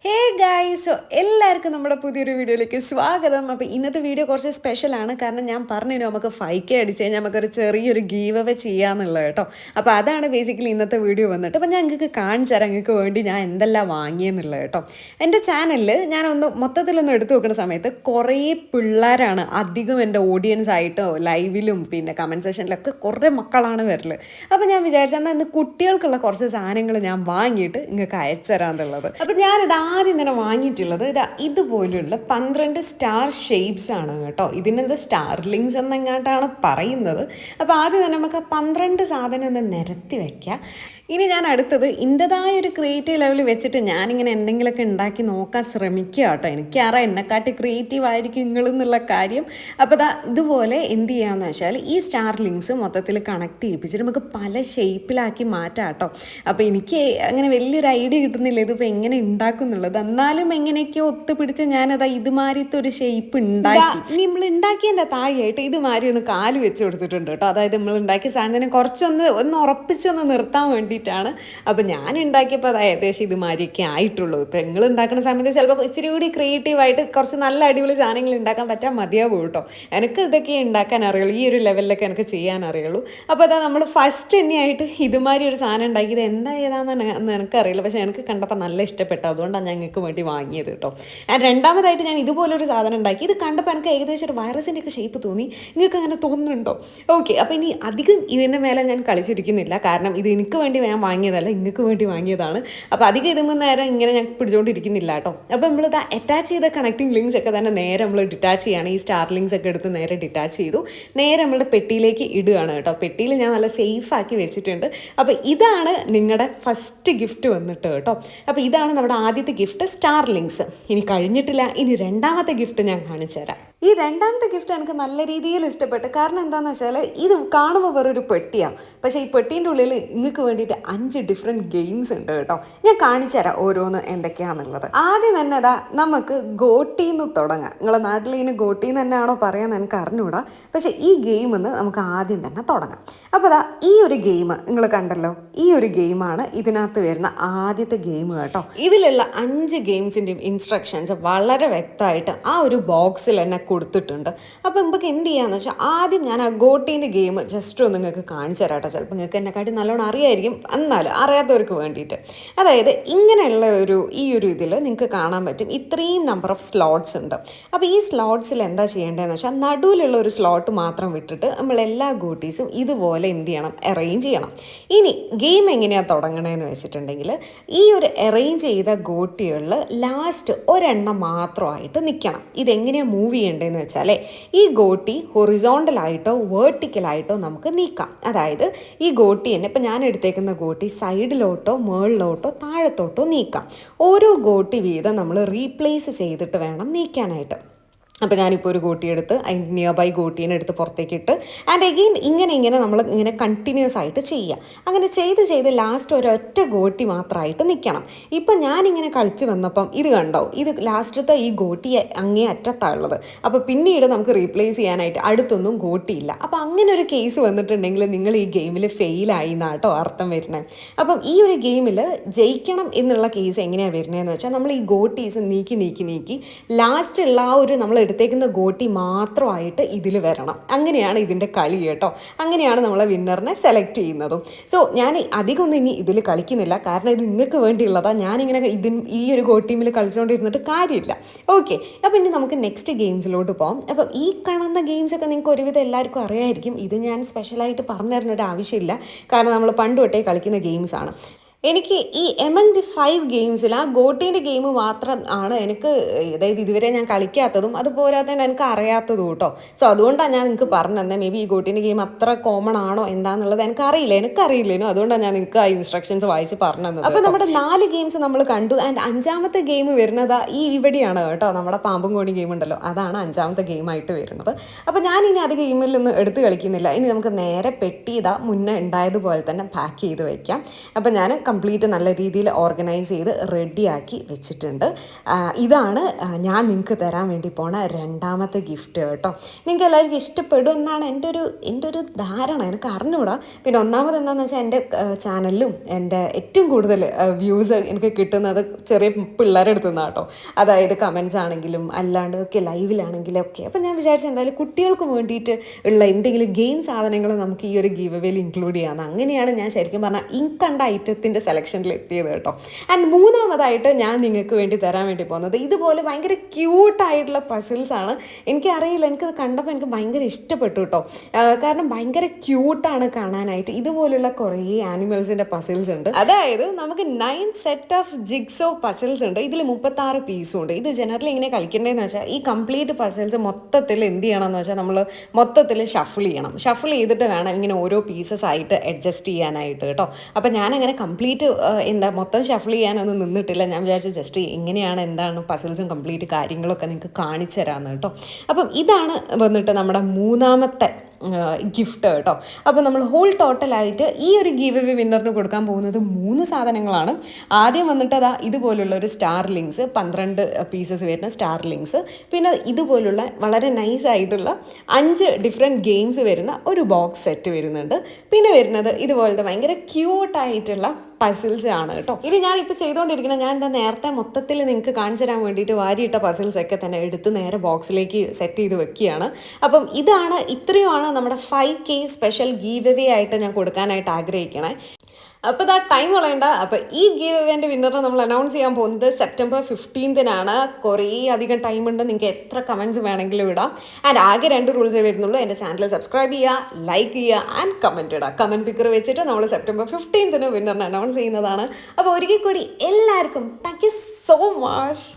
Hey guys, so എല്ലാവർക്കും നമ്മുടെ പുതിയൊരു വീഡിയോയിലേക്ക് സ്വാഗതം. അപ്പോൾ ഇന്നത്തെ വീഡിയോ കുറച്ച് സ്പെഷ്യലാണ്. കാരണം ഞാൻ പറഞ്ഞു നമുക്ക് 5K അടിച്ച് കഴിഞ്ഞാൽ നമുക്കൊരു ചെറിയൊരു ഗീവ് അവേ ചെയ്യാമെന്നുള്ളത് കേട്ടോ. അപ്പോൾ അതാണ് ബേസിക്കലി ഇന്നത്തെ വീഡിയോ വന്നിട്ട്. അപ്പോൾ ഞാൻ നിങ്ങൾക്ക് കാണിച്ചു തരാം നിങ്ങൾക്ക് വേണ്ടി ഞാൻ എന്തെല്ലാം വാങ്ങിയെന്നുള്ളത് കേട്ടോ. എൻ്റെ ചാനലിൽ ഞാനൊന്ന് മൊത്തത്തിലൊന്ന് എടുത്തു നോക്കുന്ന സമയത്ത് കുറേ പിള്ളേരാണ് അധികം എൻ്റെ ഓഡിയൻസ് ആയിട്ടോ ലൈവിലും പിന്നെ കമൻറ്റ് സെഷനിലൊക്കെ കുറേ മക്കളാണ് വരൽ. അപ്പോൾ ഞാൻ വിചാരിച്ചെന്നാൽ ഇന്ന് കുട്ടികൾക്കുള്ള കുറച്ച് സാധനങ്ങൾ ഞാൻ വാങ്ങിയിട്ട് നിങ്ങൾക്ക് അയച്ചു തരാമെന്നുള്ളത്. അപ്പോൾ ഞാനിത് ആദ്യം തന്നെ വാങ്ങിയിട്ടുള്ളത് ഇതുപോലുള്ള 12 സ്റ്റാർ ഷേപ്സ് ആണ് കേട്ടോ. ഇതിനെന്താ സ്റ്റാർലിങ്സ് എന്നെങ്ങാട്ടാണ് പറയുന്നത്. അപ്പോൾ ആദ്യം തന്നെ നമുക്ക് 12 സാധനം ഒന്ന് നിരത്തി വയ്ക്കാം. ഇനി ഞാൻ അടുത്തത് എൻ്റെതായ ഒരു ക്രിയേറ്റീവ് ലെവലിൽ വെച്ചിട്ട് ഞാനിങ്ങനെ എന്തെങ്കിലുമൊക്കെ ഉണ്ടാക്കി നോക്കാൻ ശ്രമിക്കുക കേട്ടോ. എനിക്കറിയാം എന്നെക്കാട്ടി ക്രിയേറ്റീവ് ആയിരിക്കും നിങ്ങളെന്നുള്ള കാര്യം. അപ്പോൾ ഇതുപോലെ എന്ത് ചെയ്യാമെന്ന് വെച്ചാൽ ഈ സ്റ്റാർ ലിങ്ക്സ് മൊത്തത്തിൽ കണക്ട് ചെയ്യിപ്പിച്ചിട്ട് നമുക്ക് പല ഷേപ്പിലാക്കി മാറ്റാം കേട്ടോ. അപ്പോൾ എനിക്ക് അങ്ങനെ വലിയൊരു ഐഡിയ കിട്ടുന്നില്ല ഇതിപ്പോൾ എങ്ങനെ ഉണ്ടാക്കും എന്നുള്ളത്. എന്നാലും എങ്ങനെയൊക്കെയോ ഒത്തുപിടിച്ച് ഞാനത് ഇതുമാതിരത്തെ ഒരു ഷേപ്പ് ഉണ്ടാക്കി. ഇനി നമ്മൾ ഉണ്ടാക്കിയതിൻ്റെ താഴെയായിട്ട് ഇതുമാതിരി ഒന്ന് കാല് വെച്ച് കൊടുത്തിട്ടുണ്ട് കേട്ടോ. അതായത് നമ്മൾ ഉണ്ടാക്കിയ സാധനം കുറച്ചൊന്ന് ഉറപ്പിച്ചൊന്ന് നിർത്താൻ വേണ്ടി. അപ്പോൾ ഞാൻ ഉണ്ടാക്കിയപ്പോൾ അത് ഏകദേശം ഇതുമാതിരിയൊക്കെ ആയിട്ടുള്ളൂ. ഇപ്പോൾ നിങ്ങൾ ഉണ്ടാക്കുന്ന സമയത്ത് ചിലപ്പോൾ ഇച്ചിരി കൂടി ക്രിയേറ്റീവായിട്ട് കുറച്ച് നല്ല അടിപൊളി സാധനങ്ങൾ ഉണ്ടാക്കാൻ പറ്റാൻ മതിയാവും കേട്ടോ. എനിക്ക് ഇതൊക്കെ ഉണ്ടാക്കാൻ അറിയുള്ളൂ, ഈ ഒരു ലെവലിലൊക്കെ എനിക്ക് ചെയ്യാൻ അറിയുള്ളൂ. അപ്പോൾ അതാ നമ്മൾ ഫസ്റ്റ് തന്നെയായിട്ട് ഇതുമാതിരി ഒരു സാധനം ഉണ്ടാക്കിയത് എന്താ ഏതാണെന്ന് എനിക്കറിയില്ല. പക്ഷേ എനിക്ക് കണ്ടപ്പോൾ നല്ല ഇഷ്ടപ്പെട്ടു, അതുകൊണ്ടാണ് ഞങ്ങൾക്ക് വേണ്ടി വാങ്ങിയത് കേട്ടോ. രണ്ടാമതായിട്ട് ഞാൻ ഇതുപോലൊരു സാധനം ഉണ്ടാക്കി. ഇത് കണ്ടപ്പോൾ എനിക്ക് ഏകദേശം ഒരു വൈറസിൻ്റെ ഒക്കെ ഷേപ്പ് തോന്നി. നിങ്ങൾക്ക് അങ്ങനെ തോന്നുന്നുണ്ടോ? ഓക്കെ, അപ്പോൾ ഇനി അധികം ഇതിൻ്റെ മേലെ ഞാൻ കളിച്ചിരിക്കുന്നില്ല. കാരണം ഇത് എനിക്ക് വേണ്ടി ഞാൻ വാങ്ങിയതല്ല, നിങ്ങൾക്ക് വേണ്ടി വാങ്ങിയതാണ്. അപ്പോൾ അധികം ഇതുമ്പോൾ നേരം ഇങ്ങനെ ഞാൻ പിടിച്ചുകൊണ്ടിരിക്കുന്നില്ല കേട്ടോ. അപ്പോൾ നമ്മളിത് അറ്റാച്ച് ചെയ്ത കണക്റ്റിംഗ് ലിങ്ക്സ് ഒക്കെ തന്നെ നേരെ നമ്മൾ ഡിറ്റാച്ച് ചെയ്യാണ്. ഈ സ്റ്റാർ ലിങ്ക്സ് ഒക്കെ എടുത്ത് നേരെ ഡിറ്റാച്ച് ചെയ്തു, നേരെ നമ്മളുടെ പെട്ടിയിലേക്ക് ഇടുകയാണ് കേട്ടോ. പെട്ടിയിൽ ഞാൻ നല്ല സേഫാക്കി വെച്ചിട്ടുണ്ട്. അപ്പോൾ ഇതാണ് നിങ്ങളുടെ ഫസ്റ്റ് ഗിഫ്റ്റ് വന്നിട്ട് കേട്ടോ. അപ്പോൾ ഇതാണ് നമ്മുടെ ആദ്യത്തെ ഗിഫ്റ്റ്, സ്റ്റാർ ലിങ്ക്സ്. ഇനി കഴിഞ്ഞിട്ടില്ല, ഇനി രണ്ടാമത്തെ ഗിഫ്റ്റ് ഞാൻ കാണിച്ചു തരാം. ഈ രണ്ടാമത്തെ ഗിഫ്റ്റ് എനിക്ക് നല്ല രീതിയിൽ ഇഷ്ടപ്പെട്ടു. കാരണം എന്താണെന്ന് വെച്ചാൽ ഇത് കാണുമ്പോൾ വേറൊരു പെട്ടിയാണ്, പക്ഷേ ഈ പെട്ടീൻ്റെ ഉള്ളിൽ നിങ്ങൾക്ക് വേണ്ടിയിട്ട് 5 ഡിഫറെൻറ്റ് ഗെയിംസ് ഉണ്ട് കേട്ടോ. ഞാൻ കാണിച്ചു തരാം ഓരോന്ന് എന്തൊക്കെയാണെന്നുള്ളത്. ആദ്യം തന്നെ നമുക്ക് ഗോട്ടിന്ന് തുടങ്ങാം. നിങ്ങളെ നാട്ടിൽ ഇതിന് ഗോട്ടിന്ന് തന്നെയാണോ പറയാൻ എനിക്ക് അറിഞ്ഞുകൂടാ, പക്ഷേ ഈ ഗെയിമിന്ന് നമുക്ക് ആദ്യം തന്നെ തുടങ്ങാം. അപ്പോൾ ഈ ഒരു ഗെയിം നിങ്ങൾ കണ്ടല്ലോ, ഈ ഒരു ഗെയിമാണ് ഇതിനകത്ത് വരുന്ന ആദ്യത്തെ ഗെയിം കേട്ടോ. ഇതിലുള്ള 5 ഗെയിംസിൻ്റെയും ഇൻസ്ട്രക്ഷൻസ് വളരെ വ്യക്തമായിട്ട് ആ ഒരു ബോക്സിൽ തന്നെ കൊടുത്തിട്ടുണ്ട്. അപ്പോൾ നമുക്ക് എന്ത് ചെയ്യാന്ന് വെച്ചാൽ ആദ്യം ഞാൻ ആ ഗോട്ടീൻ്റെ ഗെയിം ജസ്റ്റ് ഒന്ന് നിങ്ങൾക്ക് കാണിച്ചു തരാം കേട്ടോ. ചിലപ്പോൾ നിങ്ങൾക്ക് എന്നെക്കാട്ടി നല്ലോണം അറിയായിരിക്കും, എന്നാലും അറിയാത്തവർക്ക് വേണ്ടിയിട്ട്. അതായത് ഇങ്ങനെയുള്ള ഈ ഒരു ഇതിൽ നിങ്ങൾക്ക് കാണാൻ പറ്റും ഇത്രയും നമ്പർ ഓഫ് സ്ലോട്ട്സ് ഉണ്ട്. അപ്പോൾ ഈ സ്ലോട്ട്സിൽ എന്താ ചെയ്യേണ്ടതെന്ന് വെച്ചാൽ നടുവിലുള്ള ഒരു സ്ലോട്ട് മാത്രം വിട്ടിട്ട് നമ്മൾ എല്ലാ ഗോട്ടീസും ഇതുപോലെ എന്ത് ചെയ്യണം, അറേഞ്ച് ചെയ്യണം. ഇനി ഗെയിം എങ്ങനെയാണ് തുടങ്ങണതെന്ന് വെച്ചിട്ടുണ്ടെങ്കിൽ ഈ ഒരു അറേഞ്ച് ചെയ്ത ഗോട്ടികളിൽ ലാസ്റ്റ് ഒരെണ്ണം മാത്രമായിട്ട് നിൽക്കണം. ഇതെങ്ങനെയാണ് മൂവ് ചെയ്യേണ്ടതെന്ന് വെച്ചാൽ ഈ ഗോട്ടി ഹൊറിസോണ്ടലായിട്ടോ വേർട്ടിക്കലായിട്ടോ നമുക്ക് നീക്കാം. അതായത് ഈ ഗോട്ടി തന്നെ ഇപ്പം ഞാൻ എടുത്തേക്കുന്ന ഗോട്ടി സൈഡിലോട്ടോ മുകളിലോട്ടോ താഴത്തോട്ടോ നീക്കാം. ഓരോ ഗോട്ടി വീതം നമ്മൾ റീപ്ലേസ് ചെയ്തിട്ട് വേണം നീക്കാനായിട്ട്. അപ്പോൾ ഞാനിപ്പോൾ ഒരു ഗോട്ടിയെടുത്ത് അതിൻ്റെ നിയർ ബൈ ഗോട്ടീനെ എടുത്ത് പുറത്തേക്ക് ഇട്ട് ആൻഡ് അഗെയിൻ ഇങ്ങനെ നമ്മൾ ഇങ്ങനെ കണ്ടിന്യൂസ് ആയിട്ട് ചെയ്യുക. അങ്ങനെ ചെയ്ത് ലാസ്റ്റ് ഒരൊറ്റ ഗോട്ടി മാത്രമായിട്ട് നിൽക്കണം. ഇപ്പം ഞാനിങ്ങനെ കളിച്ച് വന്നപ്പം ഇത് കണ്ടോ, ഇത് ലാസ്റ്റത്തെ ഈ ഗോട്ടി അങ്ങേ അറ്റത്താണുള്ളത്. അപ്പോൾ പിന്നീട് നമുക്ക് റീപ്ലേസ് ചെയ്യാനായിട്ട് അടുത്തൊന്നും ഗോട്ടിയില്ല. അപ്പോൾ അങ്ങനെ ഒരു കേസ് വന്നിട്ടുണ്ടെങ്കിൽ നിങ്ങൾ ഈ ഗെയിമിൽ ഫെയിലായി എന്നാട്ടോ അർത്ഥം വരുന്നത്. അപ്പം ഈ ഒരു ഗെയിമിൽ ജയിക്കണം എന്നുള്ള കേസ് എങ്ങനെയാണ് വരുന്നതെന്ന് വെച്ചാൽ നമ്മൾ ഈ ഗോട്ടീസ് നീക്കി ലാസ്റ്റുള്ള ആ ഒരു നമ്മൾ എടുത്തേക്കുന്ന ഗോട്ടി മാത്രമായിട്ട് ഇതിൽ വരണം. അങ്ങനെയാണ് ഇതിൻ്റെ കളി കേട്ടോ. അങ്ങനെയാണ് നമ്മളെ വിന്നറിനെ സെലക്ട് ചെയ്യുന്നതും. സോ ഞാൻ അധികം ഒന്നും ഇനി ഇതിൽ കളിക്കുന്നില്ല, കാരണം ഇത് നിങ്ങൾക്ക് വേണ്ടിയുള്ളതാണ്. ഞാനിങ്ങനെ ഈ ഒരു ഗോട്ടീമിൽ കളിച്ചുകൊണ്ടിരുന്നിട്ട് കാര്യമില്ല. ഓക്കെ, അപ്പോൾ ഇനി നമുക്ക് നെക്സ്റ്റ് ഗെയിംസിലോട്ട് പോകാം. അപ്പം ഈ കാണുന്ന ഗെയിംസൊക്കെ നിങ്ങൾക്ക് ഒരുവിധം എല്ലാവർക്കും അറിയായിരിക്കും. ഇത് ഞാൻ സ്പെഷ്യലായിട്ട് പറഞ്ഞു തരുന്ന ഒരു ആവശ്യമില്ല, കാരണം നമ്മൾ പണ്ട് തൊട്ടേ കളിക്കുന്ന ഗെയിംസാണ്. എനിക്ക് ഈ എമംഗ് ദി 5 ഗെയിംസിൽ ആ ഗോട്ടീൻ്റെ ഗെയിം മാത്രം ആണ് എനിക്ക് അതായത് ഇതുവരെ ഞാൻ കളിക്കാത്തതും അതുപോലെ തന്നെ എനിക്ക് അറിയാത്തതും കേട്ടോ. സോ അതുകൊണ്ടാണ് ഞാൻ നിങ്ങൾക്ക് പറഞ്ഞു തന്നെ. മേ ബി ഈ ഗോട്ടീൻ്റെ ഗെയിം അത്ര കോമൺ ആണോ എന്താണെന്നുള്ളത് എനിക്കറിയില്ലേനോ. അതുകൊണ്ടാണ് ഞാൻ നിങ്ങൾക്ക് ആ ഇൻസ്ട്രക്ഷൻസ് വായിച്ച് പറഞ്ഞു തന്നത്. അപ്പോൾ നമ്മുടെ 4 ഗെയിംസ് നമ്മൾ കണ്ടു. ആൻഡ് 5ാമത്തെ ഗെയിം വരുന്നത് ഇവിടെയാണ് കേട്ടോ. നമ്മുടെ പാമ്പും കോണി ഗെയിം ഉണ്ടല്ലോ, അതാണ് 5ാമത്തെ ഗെയിമായിട്ട് വരുന്നത്. അപ്പോൾ ഞാൻ ഇനി അത് ഗെയിമിൽ നിന്ന് എടുത്ത് കളിക്കുന്നില്ല. ഇനി നമുക്ക് നേരെ പെട്ടി മുന്നേ ഉണ്ടായതുപോലെ തന്നെ പാക്ക് ചെയ്ത് വയ്ക്കാം. അപ്പോൾ ഞാൻ കംപ്ലീറ്റ് നല്ല രീതിയിൽ ഓർഗനൈസ് ചെയ്ത് റെഡിയാക്കി വെച്ചിട്ടുണ്ട്. ഇതാണ് ഞാൻ നിങ്ങൾക്ക് തരാൻ വേണ്ടി പോണ രണ്ടാമത്തെ ഗിഫ്റ്റ് കേട്ടോ. നിങ്ങൾക്ക് എല്ലാവർക്കും ഇഷ്ടപ്പെടും എന്നാണ് എൻ്റെ ഒരു ധാരണ, എനിക്ക് അറിഞ്ഞുകൂടാ. പിന്നെ ഒന്നാമത് എന്താണെന്ന് വെച്ചാൽ എൻ്റെ ചാനലിലും എൻ്റെ ഏറ്റവും കൂടുതൽ വ്യൂസ് എനിക്ക് കിട്ടുന്നത് ചെറിയ പിള്ളേരുടെ അടുത്ത് നിന്നാണ് കേട്ടോ. അതായത് കമൻസ് ആണെങ്കിലും അല്ലാണ്ട് ഒക്കെ ലൈവിലാണെങ്കിലും ഒക്കെ. അപ്പം ഞാൻ വിചാരിച്ചു എന്തായാലും കുട്ടികൾക്ക് വേണ്ടിയിട്ട് ഉള്ള എന്തെങ്കിലും ഗെയിം സാധനങ്ങൾ നമുക്ക് ഈ ഒരു ഗീവ് അവേയിൽ ഇൻക്ലൂഡ് ചെയ്യാമെന്ന്. അങ്ങനെയാണ് ഞാൻ ശരിക്കും പറഞ്ഞാൽ കണ്ട ഐറ്റത്തിൻ്റെ സെലക്ഷനിൽ എത്തിയത് കേട്ടോ. ആൻഡ് മൂന്നാമതായിട്ട് ഞാൻ നിങ്ങൾക്ക് വേണ്ടി തരാൻ വേണ്ടി പോകുന്നത് ഇതുപോലെ ഭയങ്കര ക്യൂട്ടായിട്ടുള്ള പസിൽസാണ്. എനിക്കറിയില്ല, എനിക്കത് കണ്ടപ്പോൾ എനിക്ക് ഭയങ്കര ഇഷ്ടപ്പെട്ടു കേട്ടോ. കാരണം ഭയങ്കര ക്യൂട്ടാണ് കാണാനായിട്ട്. ഇതുപോലുള്ള കുറേ ആനിമൽസിൻ്റെ പസിൽസ് ഉണ്ട്. അതായത് നമുക്ക് 9 സെറ്റ് ഓഫ് ജിഗ്സോ പസിൽസ് ഉണ്ട്. ഇതിൽ 36 പീസും ഉണ്ട്. ഇത് ജനറലി ഇങ്ങനെ കളിക്കേണ്ടതെന്ന് വെച്ചാൽ ഈ കംപ്ലീറ്റ് പസിൽസ് മൊത്തത്തിൽ എന്ത് ചെയ്യണമെന്ന് വെച്ചാൽ നമ്മൾ മൊത്തത്തിൽ ഷഫിൾ ചെയ്യണം. ഷഫിൾ ചെയ്തിട്ട് വേണം ഇങ്ങനെ ഓരോ പീസസ് ആയിട്ട് അഡ്ജസ്റ്റ് ചെയ്യാനായിട്ട് കേട്ടോ. അപ്പം ഞാനങ്ങനെ കംപ്ലീറ്റ് മൊത്തം ഷഫിൾ ചെയ്യാനൊന്നും നിന്നിട്ടില്ല. ഞാൻ വിചാരിച്ചു ജസ്റ്റ് എങ്ങനെയാണ് എന്താണ് പസിൽസും കംപ്ലീറ്റ് കാര്യങ്ങളൊക്കെ നിങ്ങൾക്ക് കാണിച്ചു തരാമെന്ന് കേട്ടോ. അപ്പം ഇതാണ് വന്നിട്ട് നമ്മുടെ മൂന്നാമത്തെ ഗിഫ്റ്റ് കേട്ടോ. അപ്പോൾ നമ്മൾ ഹോൾ ടോട്ടലായിട്ട് ഈ ഒരു ഗീവ് അവേ വിന്നറിന് കൊടുക്കാൻ പോകുന്നത് 3 സാധനങ്ങളാണ്. ആദ്യം വന്നിട്ട് ഇതുപോലുള്ള ഒരു സ്റ്റാർ ലിങ്ക്സ്, 12 പീസസ് വരുന്ന സ്റ്റാർ ലിങ്ക്സ്, പിന്നെ ഇതുപോലുള്ള വളരെ നൈസായിട്ടുള്ള 5 ഡിഫറെൻറ്റ് ഗെയിംസ് വരുന്ന ഒരു ബോക്സ് സെറ്റ് വരുന്നുണ്ട്. പിന്നെ വരുന്നത് ഇതുപോലത്തെ ഭയങ്കര ക്യൂട്ടായിട്ടുള്ള പസിൽസ് ആണ് കേട്ടോ. ഇത് ഞാനിപ്പോൾ ചെയ്തുകൊണ്ടിരിക്കുന്നത് ഞാൻ നേരത്തെ മൊത്തത്തിൽ നിങ്ങൾക്ക് കാണിച്ചു തരാൻ വേണ്ടിയിട്ട് വാരിയിട്ട പസിൽസൊക്കെ തന്നെ എടുത്ത് നേരെ ബോക്സിലേക്ക് സെറ്റ് ചെയ്ത് വെക്കുകയാണ്. അപ്പം ഇത്രയുമാണ് നമ്മുടെ 5K സ്പെഷ്യൽ ഗീവ് അവേ ആയിട്ട് ഞാൻ കൊടുക്കാനായിട്ട് ആഗ്രഹിക്കണേ. അപ്പോൾ ടൈം കളയണ്ട. അപ്പോൾ ഈ ഗീവ് അവേൻ്റെ വിന്നറിനെ നമ്മൾ അനൗൺസ് ചെയ്യാൻ പോകുന്നത് സെപ്റ്റംബർ 15-നാണ്. കുറേ അധികം ടൈമുണ്ട്. നിങ്ങൾക്ക് എത്ര കമൻറ്റ്സ് വേണമെങ്കിലും ഇടാം. ആൻഡ് ആകെ 2 റൂൾസേ വരുന്നുള്ളൂ. എൻ്റെ ചാനൽ സബ്സ്ക്രൈബ് ചെയ്യുക, ലൈക്ക് ചെയ്യുക ആൻഡ് കമൻറ്റ് ഇടുക. കമൻറ്റ് പിക്കർ വെച്ചിട്ട് നമ്മൾ സെപ്റ്റംബർ 15-ന് വിന്നറിനെ അനൗൺസ് ചെയ്യുന്നതാണ്. അപ്പോൾ ഒരിക്കൽ കൂടി എല്ലാവർക്കും താങ്ക് യു സോ മച്ച്.